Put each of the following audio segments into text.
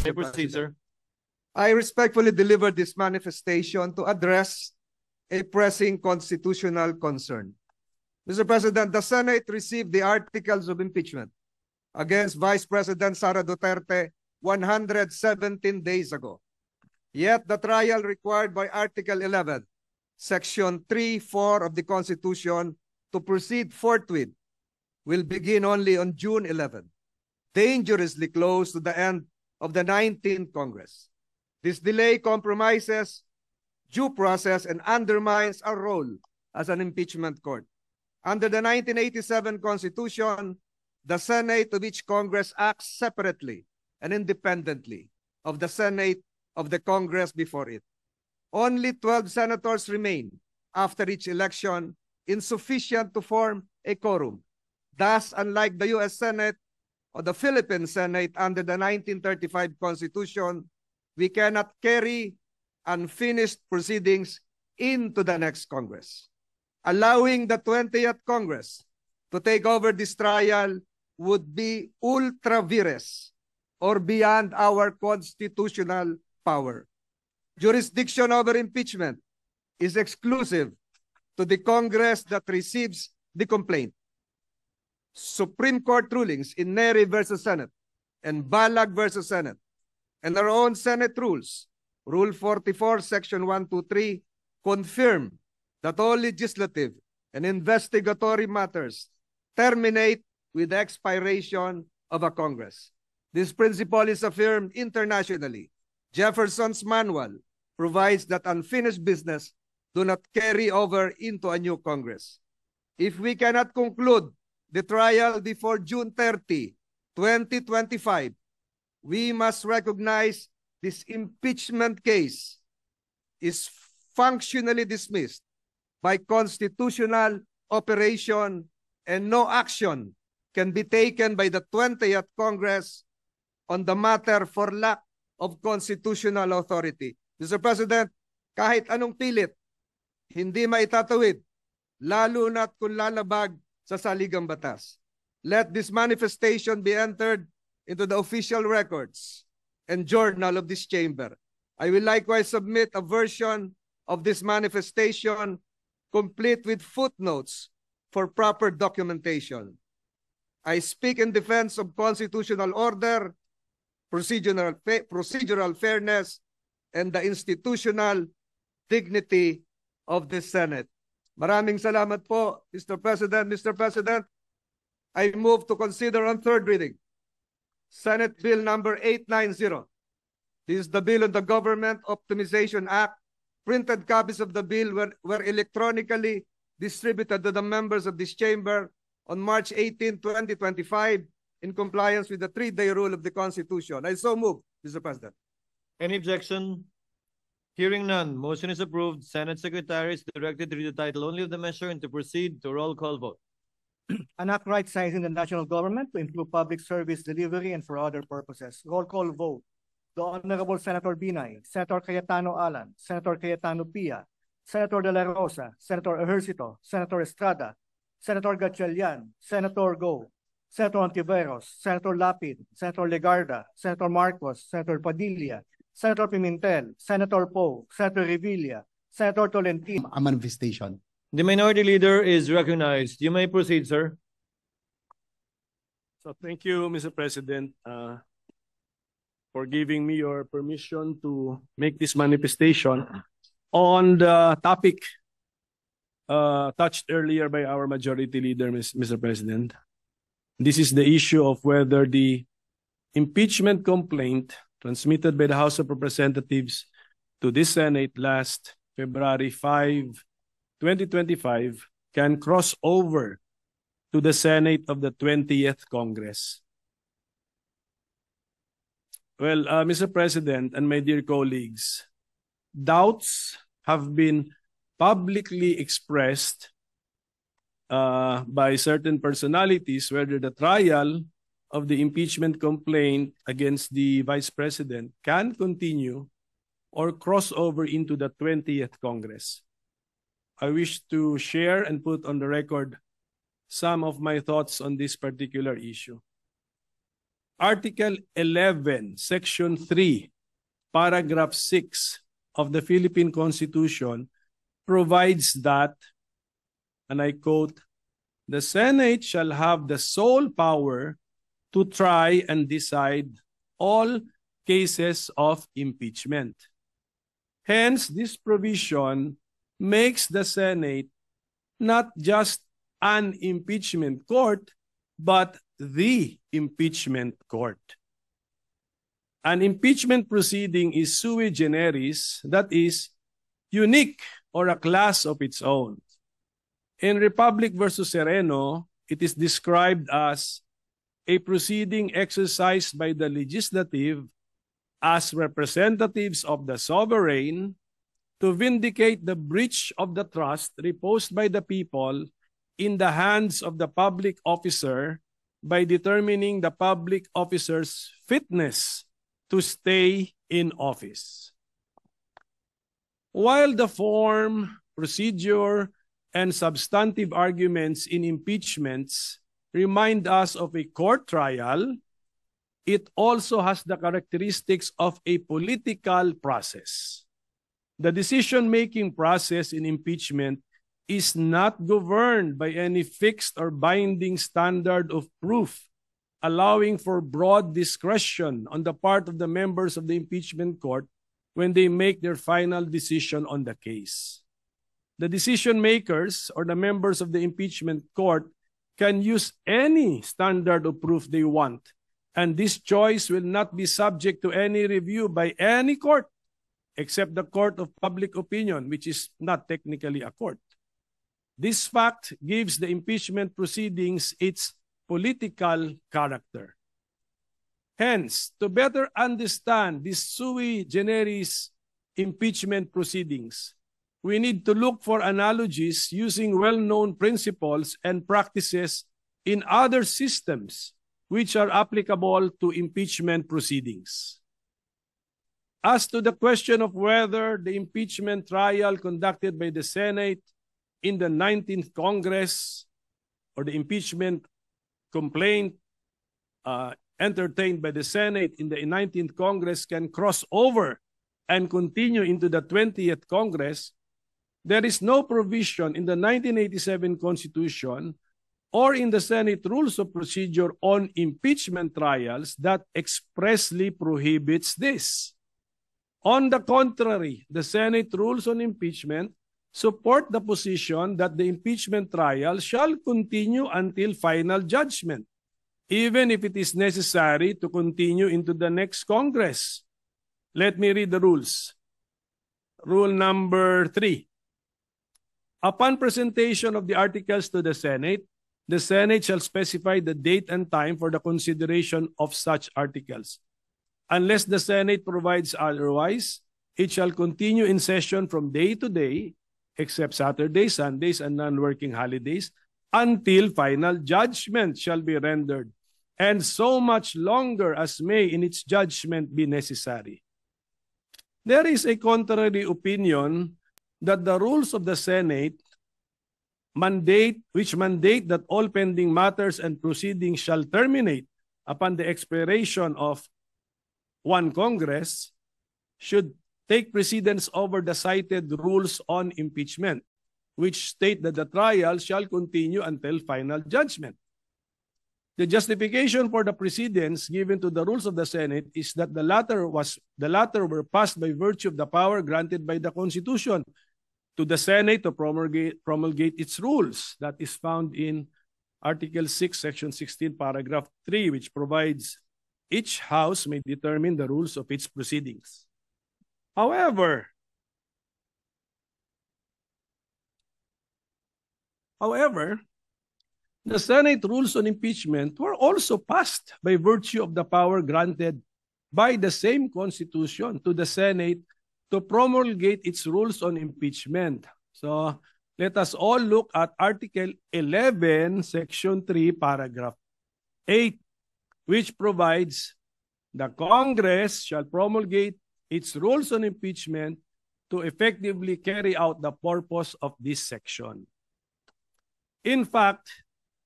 May proceed, sir. I respectfully deliver this manifestation to address a pressing constitutional concern. Mr. President, the Senate received the articles of impeachment against Vice President Sara Duterte 117 days ago. Yet the trial required by Article 11, Section 3(4) of the Constitution to proceed forthwith will begin only on June 11, dangerously close to the end of the 19th Congress. This delay compromises due process and undermines our role as an impeachment court. Under the 1987 Constitution, the Senate of each Congress acts separately and independently of the Senate of the Congress before it. Only 12 senators remain after each election, insufficient to form a quorum. Thus, unlike the U.S. Senate or the Philippine Senate under the 1935 Constitution, we cannot carry unfinished proceedings into the next Congress. Allowing the 20th Congress to take over this trial would be ultra vires or beyond our constitutional power. Jurisdiction over impeachment is exclusive to the Congress that receives the complaint. Supreme Court rulings in Neri versus Senate and Balag versus Senate and our own Senate rules, Rule 44, Section 123, confirm that all legislative and investigatory matters terminate with the expiration of a Congress. This principle is affirmed internationally. Jefferson's Manual provides that unfinished business do not carry over into a new Congress. If we cannot conclude the trial before June 30, 2025, we must recognize this impeachment case is functionally dismissed by constitutional operation and no action can be taken by the 20th Congress on the matter for lack of constitutional authority. Mr. President, kahit anong pilit, hindi maitatawid, lalo na't kung lalabag sa saligang batas. Let this manifestation be entered into the official records and journal of this chamber. I will likewise submit a version of this manifestation complete with footnotes for proper documentation. I speak in defense of constitutional order, procedural fairness, and the institutional dignity of the Senate. Maraming salamat po, Mr. President. Mr. President, I move to consider on third reading Senate Bill number 890. This is the bill on the Government Optimization Act. Printed copies of the bill were electronically distributed to the members of this chamber on March 18, 2025 in compliance with the 3-day rule of the Constitution. I so move, Mr. President. Any objection? Hearing none, motion is approved. Senate Secretary is directed to read the title only of the measure and to proceed to roll call vote. An act right-sizing the national government to improve public service delivery and for other purposes. Roll call vote. The Honorable Senator Binay, Senator Cayetano Alan, Senator Cayetano Pia, Senator De La Rosa, Senator Ejercito, Senator Estrada, Senator Gatchalian, Senator Go, Senator Ontiveros, Senator Lapid, Senator Legarda, Senator Marcos, Senator Padilla, Senator Pimentel, Senator Poe, Senator Revilla, Senator Tolentino. A manifestation. The minority leader is recognized. You may proceed, sir. So thank you, Mr. President, for giving me your permission to make this manifestation on the topic touched earlier by our majority leader, Mr. President. This is the issue of whether the impeachment complaint transmitted by the House of Representatives to this Senate last February 5, 2025 can cross over to the Senate of the 20th Congress. Well, Mr. President and my dear colleagues, doubts have been publicly expressed by certain personalities whether the trial of the impeachment complaint against the Vice President can continue or cross over into the 20th Congress. I wish to share and put on the record some of my thoughts on this particular issue. Article 11, Section 3, Paragraph 6 of the Philippine Constitution provides that, and I quote, "The Senate shall have the sole power to try and decide all cases of impeachment." Hence, this provision makes the Senate not just an impeachment court, but the impeachment court. An impeachment proceeding is sui generis, that is, unique or a class of its own. In Republic versus Sereno, it is described as a proceeding exercised by the legislative as representatives of the sovereign to vindicate the breach of the trust reposed by the people in the hands of the public officer by determining the public officer's fitness to stay in office. While the form, procedure, and substantive arguments in impeachments remind us of a court trial, it also has the characteristics of a political process. The decision-making process in impeachment is not governed by any fixed or binding standard of proof, allowing for broad discretion on the part of the members of the impeachment court when they make their final decision on the case. The decision makers or the members of the impeachment court can use any standard of proof they want, and this choice will not be subject to any review by any court except the court of public opinion, which is not technically a court. This fact gives the impeachment proceedings its political character. Hence, to better understand these sui generis impeachment proceedings, we need to look for analogies using well-known principles and practices in other systems which are applicable to impeachment proceedings. As to the question of whether the impeachment trial conducted by the Senate in the 19th Congress or the impeachment complaint entertained by the Senate in the 19th Congress can cross over and continue into the 20th Congress, there is no provision in the 1987 Constitution or in the Senate Rules of Procedure on impeachment trials that expressly prohibits this. On the contrary, the Senate Rules on Impeachment support the position that the impeachment trial shall continue until final judgment, even if it is necessary to continue into the next Congress. Let me read the rules. Rule number 3. Upon presentation of the articles to the Senate shall specify the date and time for the consideration of such articles. Unless the Senate provides otherwise, it shall continue in session from day to day, except Saturdays, Sundays, and non-working holidays, until final judgment shall be rendered, and so much longer as may in its judgment be necessary. There is a contrary opinion that the rules of the Senate which mandate that all pending matters and proceedings shall terminate upon the expiration of one Congress should take precedence over the cited rules on impeachment, which state that the trial shall continue until final judgment. The justification for the precedence given to the rules of the Senate is that the latter were passed by virtue of the power granted by the Constitution to the Senate to promulgate its rules. That is found in Article 6, Section 16, Paragraph 3, which provides each house may determine the rules of its proceedings. However, the Senate rules on impeachment were also passed by virtue of the power granted by the same Constitution to the Senate to promulgate its rules on impeachment. So let us all look at Article 11, Section 3, Paragraph 8, which provides the Congress shall promulgate its rules on impeachment to effectively carry out the purpose of this section. In fact,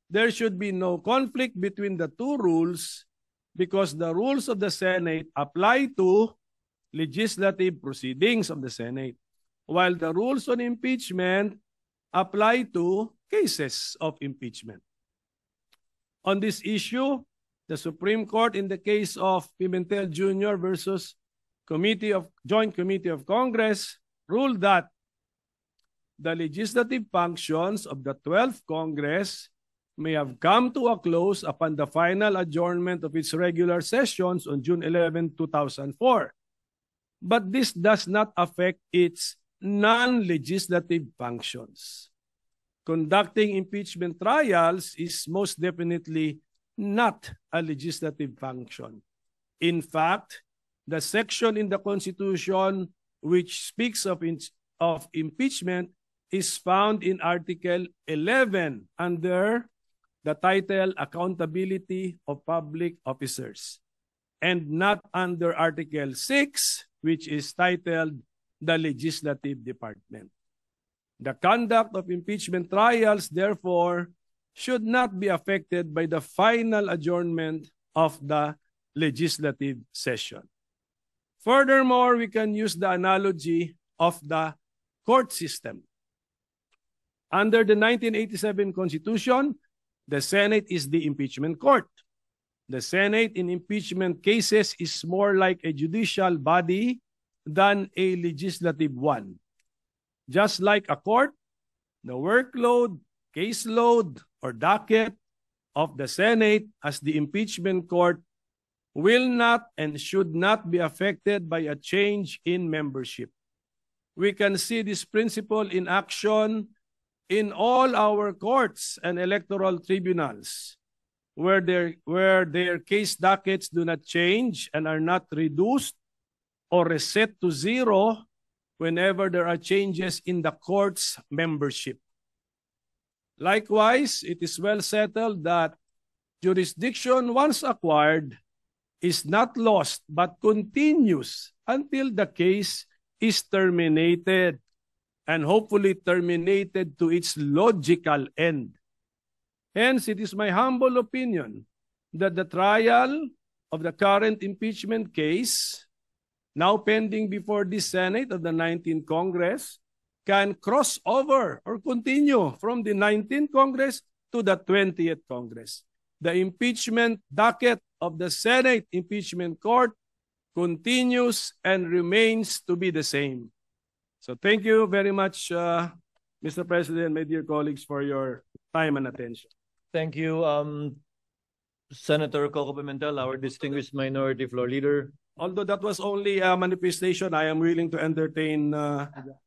there should be no conflict between the two rules because the rules of the Senate apply to legislative proceedings of the Senate, while the rules on impeachment apply to cases of impeachment. On this issue, the Supreme Court in the case of Pimentel Jr. versus Joint Committee of Congress ruled that the legislative functions of the 12th Congress may have come to a close upon the final adjournment of its regular sessions on June 11, 2004. But this does not affect its non-legislative functions. Conducting impeachment trials is most definitely not a legislative function. In fact, the section in the Constitution which speaks of impeachment is found in Article 11 under the title Accountability of Public Officers, and not under Article 6, which is titled the Legislative Department. The conduct of impeachment trials, therefore, should not be affected by the final adjournment of the legislative session. Furthermore, we can use the analogy of the court system. Under the 1987 Constitution, the Senate is the impeachment court. The Senate in impeachment cases is more like a judicial body than a legislative one. Just like a court, the workload, caseload, or docket of the Senate as the impeachment court will not and should not be affected by a change in membership. We can see this principle in action in all our courts and electoral tribunals, where their case dockets do not change and are not reduced or reset to zero whenever there are changes in the court's membership. Likewise, it is well settled that jurisdiction once acquired is not lost but continues until the case is terminated, and hopefully terminated to its logical end. Hence, it is my humble opinion that the trial of the current impeachment case, now pending before the Senate of the 19th Congress, can cross over or continue from the 19th Congress to the 20th Congress. The impeachment docket of the Senate Impeachment Court continues and remains to be the same. So thank you very much, Mr. President, my dear colleagues, for your time and attention. Thank you, Senator Coco Pimentel, our distinguished minority floor leader. Although that was only a manifestation, I am willing to entertain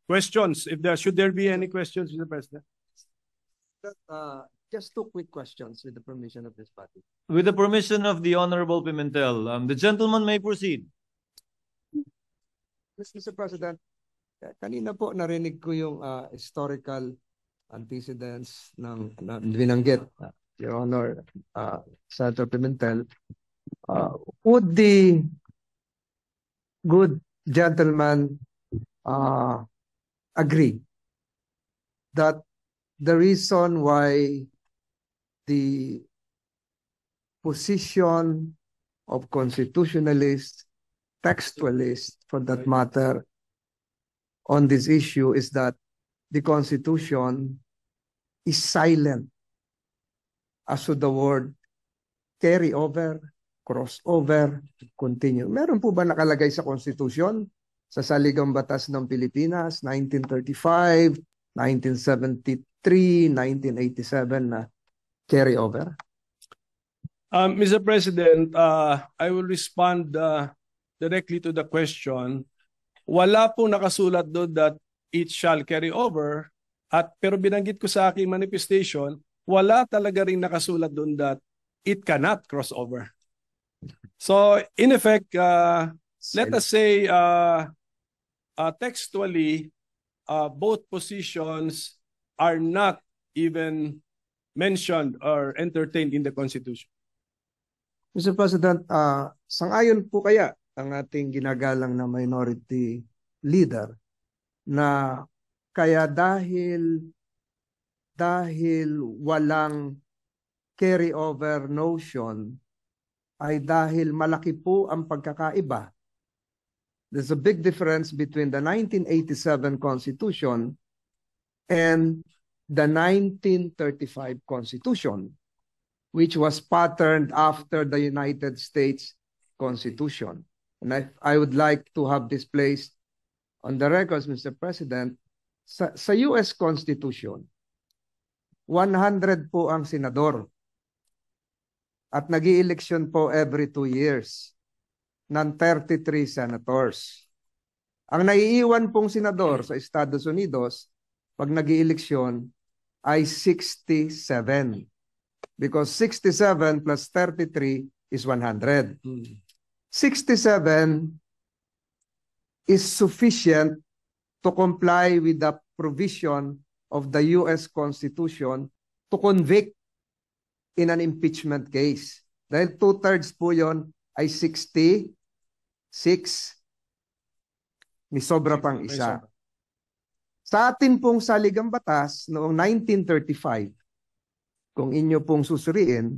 questions. Should there be any questions, Mr. President? Just two quick questions with the permission of this body. With the permission of the Honorable Pimentel, the gentleman may proceed. Mr. President, kanina po narinig ko yung historical antecedents ng binanggit, Your Honor, Senator Pimentel. Would the good gentleman agree that the reason why the position of constitutionalists, textualists for that matter, on this issue is that the Constitution is silent as to the word carry over, crossover, continue. Meron po ba nakalagay sa Constitution, sa Saligang Batas ng Pilipinas, 1935, 1973, 1987 na carry over? Mr. President, I will respond directly to the question. Wala pong nakasulat doon that it shall carry over, pero binanggit ko sa aking manifestation, wala talaga rin nakasulat doon that it cannot cross over. So, in effect, let us say textually, both positions are not even mentioned or entertained in the Constitution. Mr. President, sangayon po kaya ang ating ginagalang na minority leader na kaya dahil walang carry over notion ay dahil malaki po ang pagkakaiba. There's a big difference between the 1987 Constitution and the 1935 Constitution, which was patterned after the United States Constitution. And I would like to have this placed on the records, Mr. President. Sa US Constitution, 100 po ang senador at nag-i-eleksyon po every 2 years ng 33 senators. Ang naiiwan pong senador sa Estados Unidos pag nag-i-eleksyon ay 67. Because 67 plus 33 is 100. 67 is sufficient to comply with the provision of the US Constitution to convict in an impeachment case. Dahil 2/3 po yun ay 66. May sobra pang isa. Sa atin pong saligang batas noong 1935, kung inyo pong susuriin,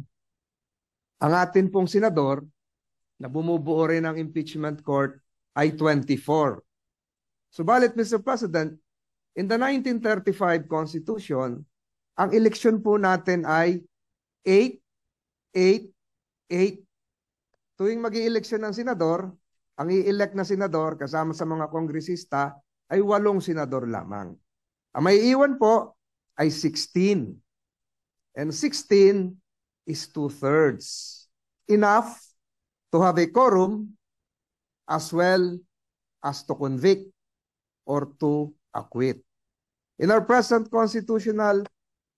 ang atin pong senador na bumubuo rin ng impeachment court ay 24. Subalit, Mr. President, in the 1935 Constitution, ang eleksyon po natin ay 8, 8, 8. Tuwing mag-i-eleksyon ng senador, ang i-elect na senador kasama sa mga kongresista ay 8 senador lamang. Ang may iwan po ay 16. And 16 is 2/3. Enough to have a quorum as well as to convict or to acquit. In our present constitutional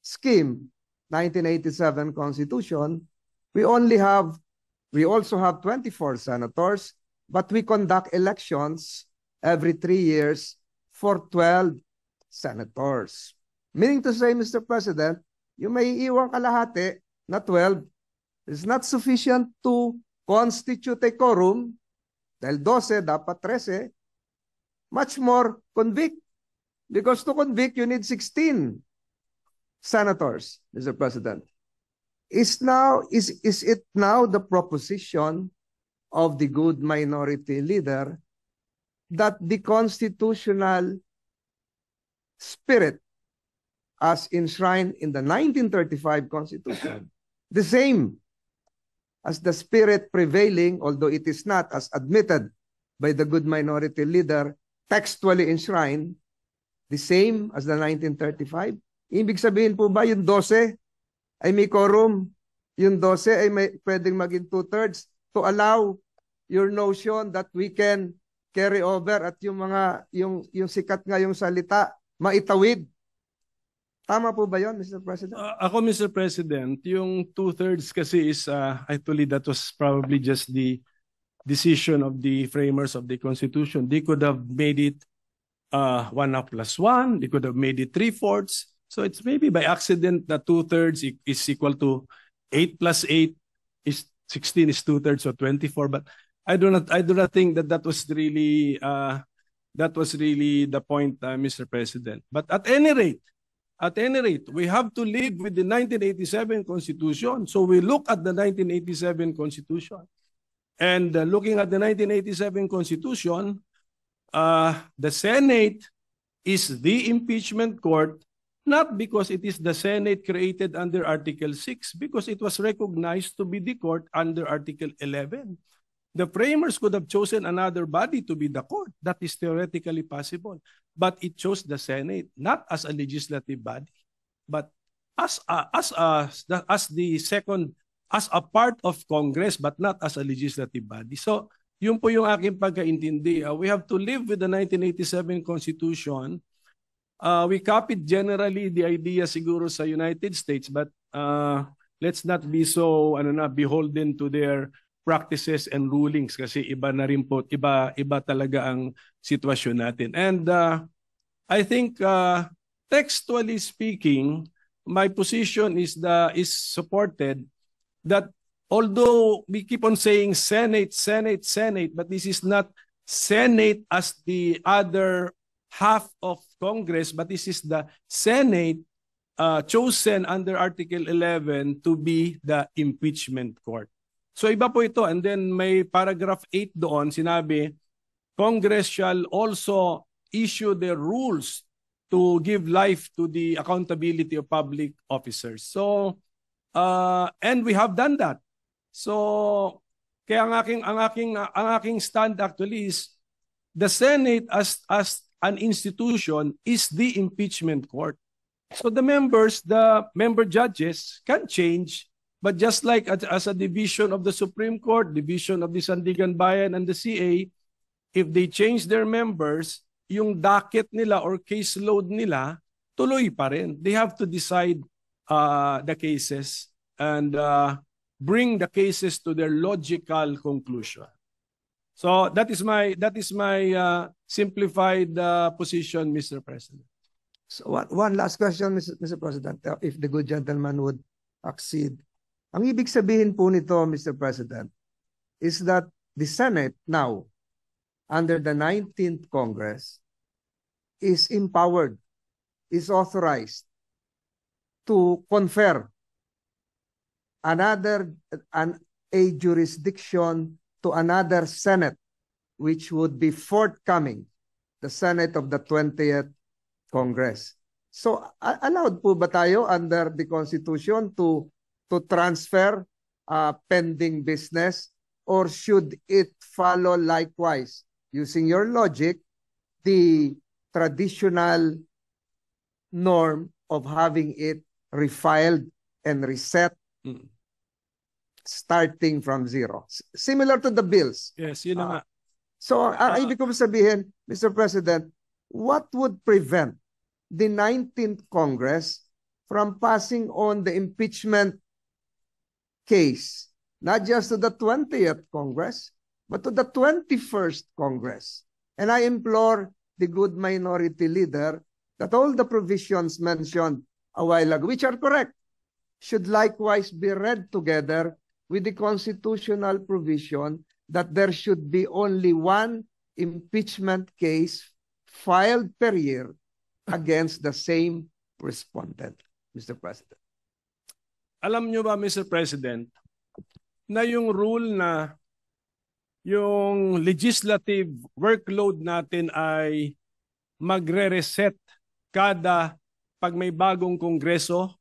scheme, 1987 Constitution, we also have 24 senators, but we conduct elections every 3 years for 12 senators. Meaning to say, Mr. President, yung may iwang kalahati na 12 is not sufficient to constitute a quorum, dahil 12, dapat 13, much more convict. Because to convict, you need 16 senators, Mr. President. Is it now the proposition of the good minority leader that the constitutional spirit as enshrined in the 1935 Constitution, the same as the spirit prevailing, although it is not as admitted by the good minority leader, textually enshrined, the same as the 1935? Ibig sabihin po ba yung 12 ay may quorum? Yung 12 ay pwedeng maging 2/3 to allow your notion that we can carry over at yung sikat nga yung salita, maitawid. Tama po ba yun, Mr. President? Ako, Mr. President, yung 2/3 kasi is actually that was probably just the decision of the framers of the Constitution. They could have made it 1+1. They could have made it 3/4. So it's maybe by accident that 2/3 is equal to 8 + 8 is 16 is 2/3, so 24. But I do not think that was really the point, Mr. President. But at any rate, we have to live with the 1987 Constitution. So we look at the 1987 Constitution. And looking at the 1987 Constitution, the Senate is the impeachment court, not because it is the Senate created under Article 6, because it was recognized to be the court under Article 11. The framers could have chosen another body to be the court. That is theoretically possible. But it chose the Senate, not as a legislative body, but as a part of Congress, but not as a legislative body. So, yun po yung aking pagkaintindi. We have to live with the 1987 Constitution. We copied generally the idea siguro sa United States, but let's not be so beholden to their practices and rulings kasi iba na rin po, iba talaga ang sitwasyon natin. And I think textually speaking, my position is supported that although we keep on saying Senate, but this is not Senate as the other half of Congress, but this is the Senate chosen under Article 11 to be the impeachment court. So iba po ito. And then may paragraph 8 doon, sinabi, Congress shall also issue the rules to give life to the accountability of public officers. So, and we have done that. So, kaya ang aking stand actually is the Senate as an institution is the impeachment court. So the member judges can change, but just like as a division of the Supreme Court, division of the Sandigan Bayan and the CA, if they change their members, yung docket nila or caseload nila, tuloy pa rin. They have to decide the cases and bring the cases to their logical conclusion. So that is my simplified position, Mr. President. So one last question, Mr. President, if the good gentleman would accede. Ang ibig sabihin po nito, Mr. President, is that the Senate now, under the 19th Congress, is empowered, is authorized to confer a jurisdiction to another Senate, which would be forthcoming, the Senate of the 20th Congress. So, allowed po ba tayo under the Constitution to transfer pending business, or should it follow likewise, using your logic, the traditional norm of having it refiled and reset starting from zero? Similar to the bills. Yes, yun na nga. So, ang ibig ko sabihin, Mr. President, what would prevent the 19th Congress from passing on the impeachment case, not just to the 20th Congress, but to the 21st Congress? And I implore the good minority leader that all the provisions mentioned a while ago, which are correct, should likewise be read together with the constitutional provision that there should be only one impeachment case filed per year against the same respondent, Mr. President. Alam nyo ba, Mr. President, na yung rule na yung legislative workload natin ay magre-reset kada pag may bagong kongreso?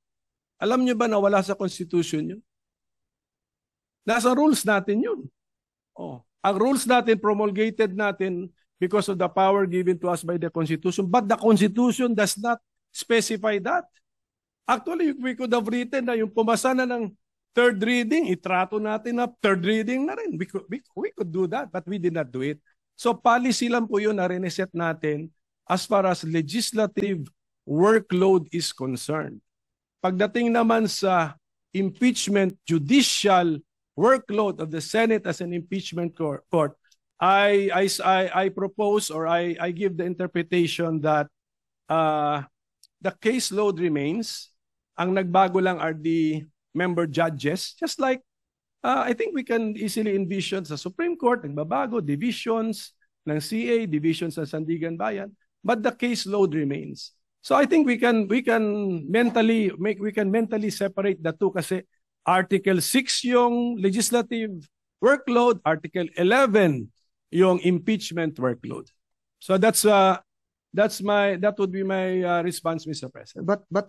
Alam nyo ba na wala sa Constitution yun? Nasa rules natin yun. Oh, ang rules natin, promulgated natin because of the power given to us by the Constitution. But the Constitution does not specify that. Actually, we could have written na yung pumasa na ng third reading, itrato natin na third reading na rin. We could do that, but we did not do it. So policy lang po yun na reset natin as far as legislative workload is concerned. Pagdating naman sa impeachment judicial workload of the Senate as an impeachment court, I propose, or I give the interpretation that the caseload remains. Ang nagbago lang are the member judges. Just like, I think we can easily envision sa Supreme Court, nagbabago, divisions ng CA, divisions ng Sandigan Bayan, but the caseload remains. So I think we can mentally separate the two kasi Article 6 yung legislative workload, Article 11 yung impeachment workload. So that would be my response, Mr. President. But